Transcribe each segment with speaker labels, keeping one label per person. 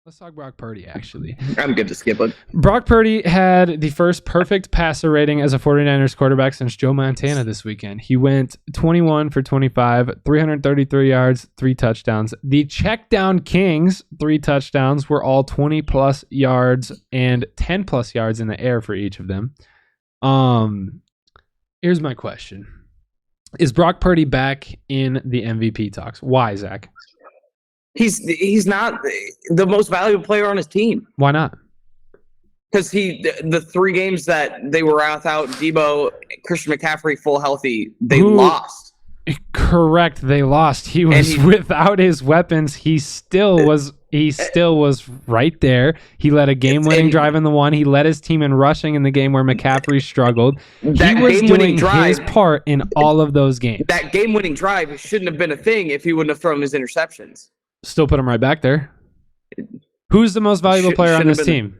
Speaker 1: Let's talk Brock Purdy, actually.
Speaker 2: I'm good to skip it.
Speaker 1: Brock Purdy had the first perfect passer rating as a 49ers quarterback since Joe Montana this weekend. He went 21 for 25, 333 yards, 3 touchdowns. The check down Kings, 3 touchdowns, were all 20-plus yards and 10-plus yards in the air for each of them. Here's my question. Is Brock Purdy back in the MVP talks? Why, Zach?
Speaker 2: He's not the most valuable player on his team.
Speaker 1: Why not?
Speaker 2: Because the 3 games that they were without Debo, Christian McCaffrey full healthy, they lost.
Speaker 1: Correct, they lost. He was without his weapons. He still was right there. He led a game-winning drive in the one. He led his team in rushing in the game where McCaffrey struggled. He was doing his part in all of those games.
Speaker 2: That game-winning drive shouldn't have been a thing if he wouldn't have thrown his interceptions.
Speaker 1: Still put him right back there. Who's the most valuable player on this team?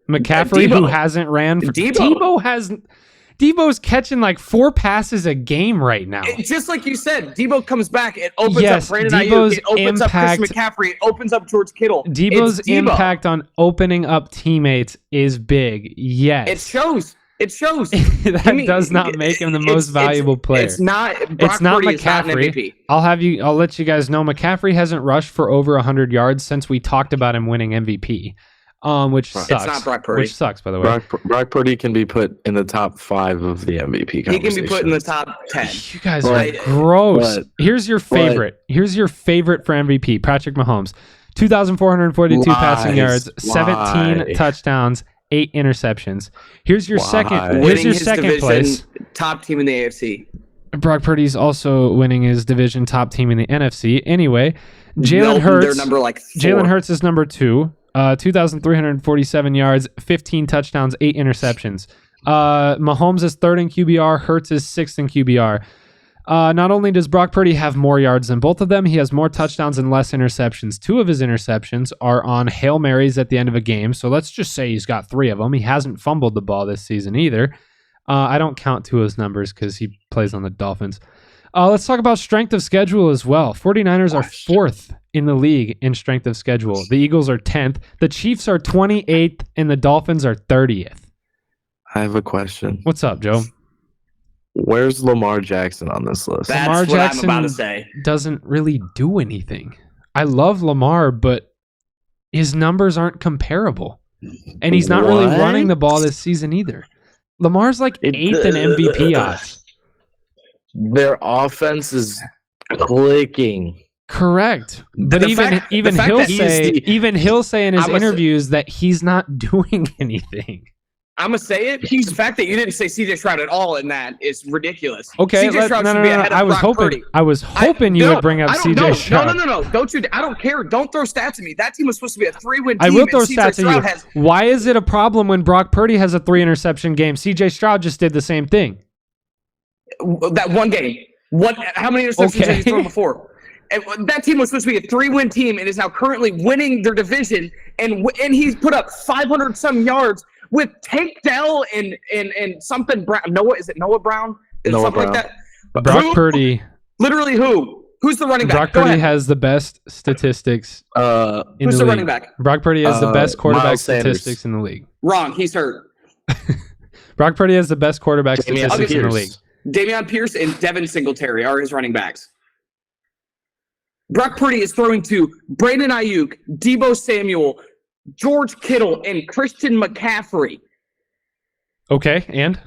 Speaker 1: McCaffrey, who hasn't ran for Debo's catching like 4 passes a game right now.
Speaker 2: Just like you said, Debo comes back, it opens up Brandon Ayuk, it opens up Christian McCaffrey, it opens up George Kittle.
Speaker 1: Debo's impact on opening up teammates is big. Yes.
Speaker 2: It shows.
Speaker 1: That does not make him the most valuable player.
Speaker 2: It's not.
Speaker 1: It's not McCaffrey. I'll let you guys know McCaffrey hasn't rushed for over 100 yards since we talked about him winning MVP. Which sucks. It's not Brock Purdy. Which sucks, by the way.
Speaker 3: Brock Purdy can be put in the top 5 of the MVP conversation.
Speaker 2: He can be put in the top 10.
Speaker 1: You guys are gross. Here's your favorite. Here's your favorite for MVP, Patrick Mahomes. 2,442 passing yards, 17 touchdowns, 8 interceptions. Here's your second. Here's your second place.
Speaker 2: Top team in the AFC.
Speaker 1: Brock Purdy's also winning his division, top team in the NFC. Anyway, Jalen Hurts.
Speaker 2: They're number like 4.
Speaker 1: Jalen Hurts is number 2. 2,347 yards, 15 touchdowns, 8 interceptions. Mahomes is 3rd in QBR. Hurts is 6th in QBR. Not only does Brock Purdy have more yards than both of them, he has more touchdowns and less interceptions. 2 of his interceptions are on Hail Marys at the end of a game, so let's just say he's got 3 of them. He hasn't fumbled the ball this season either. I don't count 2 of his numbers because he plays on the Dolphins. Let's talk about strength of schedule as well. 49ers are 4th in the league in strength of schedule. The Eagles are 10th. The Chiefs are 28th, and the Dolphins are 30th.
Speaker 3: I have a question.
Speaker 1: What's up, Joe?
Speaker 3: Where's Lamar Jackson on this list?
Speaker 2: That's
Speaker 1: Lamar
Speaker 2: what
Speaker 1: Jackson
Speaker 2: I'm about to say.
Speaker 1: Doesn't really do anything. I love Lamar, but his numbers aren't comparable. And he's not really running the ball this season either. Lamar's like 8th in MVP odds.
Speaker 3: Their offense is clicking.
Speaker 1: Correct. But even he'll say in his interviews that he's not doing anything.
Speaker 2: I'm going to say it. The fact that you didn't say CJ Stroud at all in that is ridiculous.
Speaker 1: Okay.
Speaker 2: CJ Stroud should be ahead of Brock Purdy.
Speaker 1: I was hoping you would bring up CJ Stroud.
Speaker 2: No. I don't care. Don't throw stats at me. That team was supposed to be a 3-win team.
Speaker 1: I will throw stats at you. Why is it a problem when Brock Purdy has a 3-interception game? CJ Stroud just did the same thing.
Speaker 2: That one game. How many interceptions have you thrown before? And that team was supposed to be a 3-win team and is now currently winning their division. And he's put up 500-some yards with Tank Dell and something Brown. Is it Noah Brown?
Speaker 3: Noah Brown.
Speaker 2: Like that.
Speaker 1: Brock Purdy.
Speaker 2: Literally who? Who's the running back?
Speaker 1: Brock Purdy has the best statistics.
Speaker 2: Who's the running back?
Speaker 1: Brock Purdy has the best quarterback statistics in the league.
Speaker 2: Wrong. He's hurt.
Speaker 1: Brock Purdy has the best quarterback statistics in the league.
Speaker 2: Dameon Pierce and Devin Singletary are his running backs. Brock Purdy is throwing to Brandon Ayuk, Debo Samuel, George Kittle, and Christian McCaffrey.
Speaker 1: Okay, and?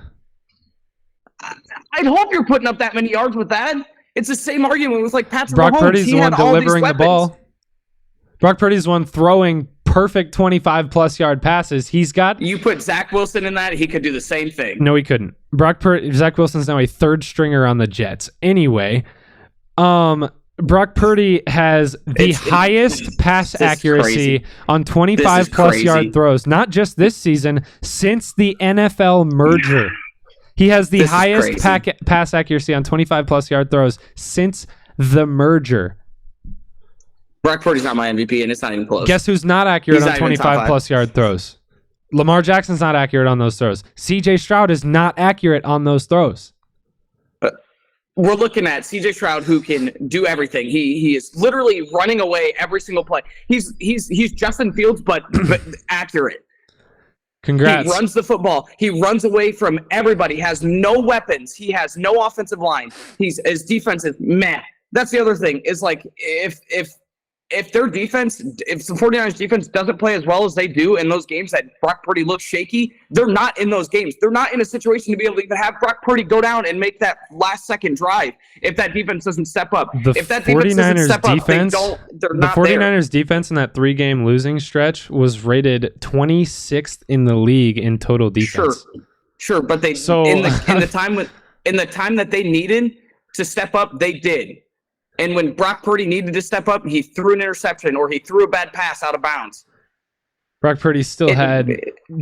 Speaker 2: I'd hope you're putting up that many yards with that. It's the same argument with like Patrick
Speaker 1: Brock
Speaker 2: Mahomes.
Speaker 1: Purdy's the one delivering the ball. Brock Purdy's the one throwing perfect 25-plus yard passes. He's got...
Speaker 2: You put Zach Wilson in that, he could do the same thing.
Speaker 1: No, he couldn't. Zach Wilson's now a 3rd stringer on the Jets. Anyway, Brock Purdy has the highest pass accuracy on 25-plus yard throws, not just this season, since the NFL merger. He has the highest pass accuracy on 25-plus yard throws since the merger.
Speaker 2: Brock Purdy's not my MVP, and it's not even close.
Speaker 1: Guess who's not accurate on 25-plus yard throws? Lamar Jackson's not accurate on those throws. CJ Stroud is not accurate on those throws.
Speaker 2: we're looking at CJ Stroud, who can do everything. He is literally running away every single play. He's Justin Fields, but accurate.
Speaker 1: Congrats.
Speaker 2: He runs the football. He runs away from everybody. He has no weapons. He has no offensive line. His defensive, meh. That's the other thing, is like if their defense, if the 49ers defense doesn't play as well as they do in those games that Brock Purdy looks shaky, they're not in those games. They're not in a situation to be able to even have Brock Purdy go down and make that last second drive if that defense doesn't step up. If that defense doesn't step up, they're not
Speaker 1: the 49ers defense in that 3-game losing stretch was rated 26th in the league in total defense.
Speaker 2: Sure, but they in the time that they needed to step up, they did. And when Brock Purdy needed to step up, he threw an interception or he threw a bad pass out of bounds.
Speaker 1: Brock Purdy still had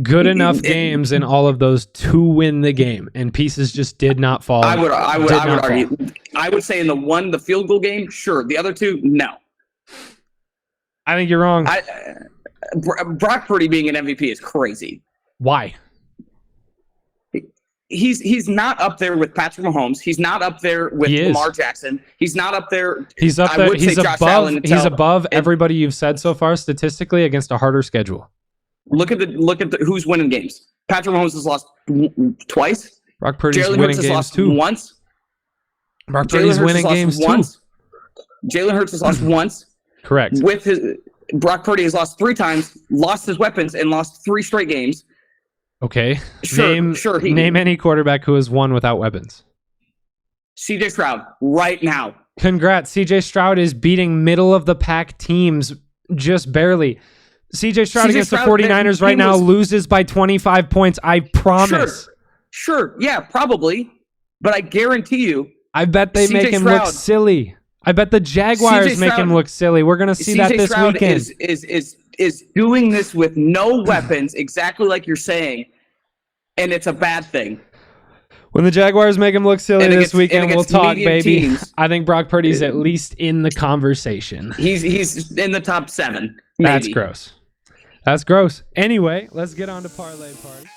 Speaker 1: good enough games in all of those to win the game, and pieces just did not fall.
Speaker 2: I would argue. I would say in the field goal game, sure. The other two, no.
Speaker 1: I think you're wrong.
Speaker 2: Brock Purdy being an MVP is crazy.
Speaker 1: Why?
Speaker 2: He's not up there with Patrick Mahomes. He's not up there with Lamar Jackson. He's not up there.
Speaker 1: He's up there. He's above everybody you've said so far statistically against a harder schedule.
Speaker 2: Look at the who's winning games. Patrick Mahomes has lost twice.
Speaker 1: Brock Purdy's winning games too.
Speaker 2: Once.
Speaker 1: Brock Purdy's winning games
Speaker 2: once. Jalen Hurts has lost once.
Speaker 1: Correct.
Speaker 2: Brock Purdy has lost 3 times, lost his weapons, and lost 3 straight games.
Speaker 1: Okay. Name any quarterback who has won without weapons.
Speaker 2: CJ Stroud, right now.
Speaker 1: Congrats. CJ Stroud is beating middle of the pack teams just barely. CJ Stroud against the 49ers right now loses by 25 points. I promise.
Speaker 2: Sure. Yeah, probably. But I guarantee you.
Speaker 1: I bet they make him look silly. I bet the Jaguars make him look silly. We're going to see that this weekend.
Speaker 2: Is doing this with no weapons, exactly like you're saying, and it's a bad thing.
Speaker 1: When the Jaguars make him look silly this weekend, we'll talk, baby. Teams, I think Brock Purdy's at least in the conversation.
Speaker 2: He's in the top 7. Maybe.
Speaker 1: That's gross. That's gross. Anyway, let's get on to Parlay Party.